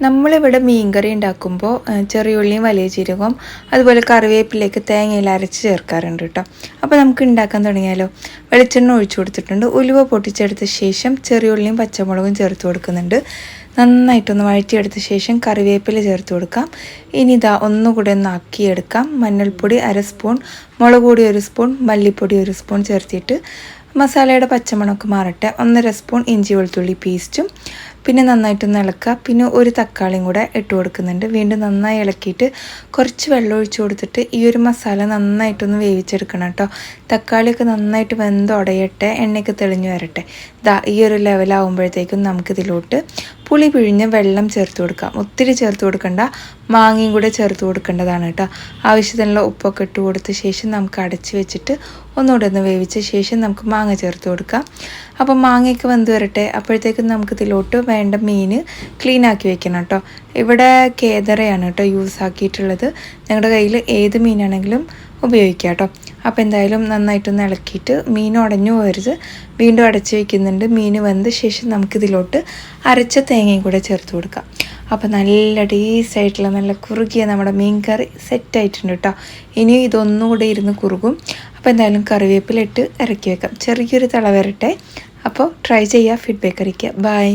നമ്മളിവിടെ മീൻകറി ഉണ്ടാക്കുമ്പോൾ ചെറിയുള്ളിയും വലിയ ജീരകവും അതുപോലെ കറിവേപ്പിലേക്ക് തേങ്ങയിൽ അരച്ച് ചേർക്കാറുണ്ട് കേട്ടോ. അപ്പോൾ നമുക്ക് ഉണ്ടാക്കാൻ തുടങ്ങിയാലോ. വെളിച്ചെണ്ണ ഒഴിച്ചു കൊടുത്തിട്ടുണ്ട്. ഉലുവ പൊട്ടിച്ചെടുത്ത ശേഷം ചെറിയുള്ളിയും പച്ചമുളകും ചേർത്ത് കൊടുക്കുന്നുണ്ട്. നന്നായിട്ടൊന്ന് വഴറ്റിയെടുത്ത ശേഷം കറിവേപ്പില ചേർത്ത് കൊടുക്കാം. ഇനി ഇതാ ഒന്നുകൂടെ ഒന്ന് ആക്കിയെടുക്കാം. മഞ്ഞൾപ്പൊടി 1 സ്പൂൺ, മുളക് പൊടി 1 സ്പൂൺ, മല്ലിപ്പൊടി 1 സ്പൂൺ ചേർത്തിട്ട് മസാലയുടെ പച്ചമണമൊക്കെ മാറട്ടെ. 1.5 സ്പൂൺ ഇഞ്ചി വെളുത്തുള്ളി പേസ്റ്റും പിന്നെ നന്നായിട്ടൊന്ന് ഇളക്കുക. പിന്നെ ഒരു തക്കാളിയും കൂടെ ഇട്ട് കൊടുക്കുന്നുണ്ട്. വീണ്ടും നന്നായി ഇളക്കിയിട്ട് കുറച്ച് വെള്ളം ഒഴിച്ച് കൊടുത്തിട്ട് ഈ ഒരു മസാല നന്നായിട്ടൊന്ന് വേവിച്ചെടുക്കണം കേട്ടോ. തക്കാളിയൊക്കെ നന്നായിട്ട് വെന്തുടയട്ടെ, എണ്ണയൊക്കെ തെളിഞ്ഞു വരട്ടെ. ഈ ഒരു ലെവലാകുമ്പോഴത്തേക്കും നമുക്കിതിലോട്ട് പുളി പിഴിഞ്ഞ വെള്ളം ചേർത്ത് കൊടുക്കാം. ഒത്തിരി ചേർത്ത് കൊടുക്കണ്ട, മാങ്ങയും കൂടെ ചേർത്ത് കൊടുക്കേണ്ടതാണ് കേട്ടോ. ആവശ്യത്തിനുള്ള ഉപ്പൊക്കെ ഇട്ട് കൊടുത്ത ശേഷം നമുക്ക് അടച്ച് വെച്ചിട്ട് ഒന്നുകൂടെ ഒന്ന് വേവിച്ച ശേഷം നമുക്ക് മാങ്ങ ചേർത്ത് കൊടുക്കാം. അപ്പോൾ മാങ്ങയൊക്കെ വെന്ത് വരട്ടെ. അപ്പോഴത്തേക്കും നമുക്കിതിലോട്ട് വേണ്ട മീൻ ക്ലീൻ ആക്കി വെക്കണം കേട്ടോ. ഇവിടെ കേദറയാണ് കേട്ടോ യൂസ് ആക്കിയിട്ടുള്ളത്. ഞങ്ങളുടെ കയ്യിൽ ഏത് മീനാണെങ്കിലും ഉപയോഗിക്കാം കേട്ടോ. അപ്പോൾ എന്തായാലും നന്നായിട്ടൊന്ന് ഇളക്കിയിട്ട് മീൻ ഉടഞ്ഞു പോകരുത്. വീണ്ടും അടച്ച് വയ്ക്കുന്നുണ്ട്. മീൻ വെന്ത ശേഷം നമുക്കിതിലോട്ട് അരച്ച തേങ്ങയും കൂടെ ചേർത്ത് കൊടുക്കാം. അപ്പോൾ നല്ല ടേസ്റ്റായിട്ടുള്ള നല്ല കുറുകിയ നമ്മുടെ മീൻ കറി സെറ്റായിട്ടുണ്ട് കേട്ടോ. ഇനി ഇതൊന്നുകൂടെ ഇരുന്ന് കുറുകും. അപ്പോൾ എന്തായാലും കറിവേപ്പില ഇട്ട് ഇറക്കി വെക്കാം. ചെറിയൊരു തിള വരട്ടെ. അപ്പോൾ ട്രൈ ചെയ്യുക, ഫീഡ്ബാക്ക് അറിയിക്കുക. ബൈ.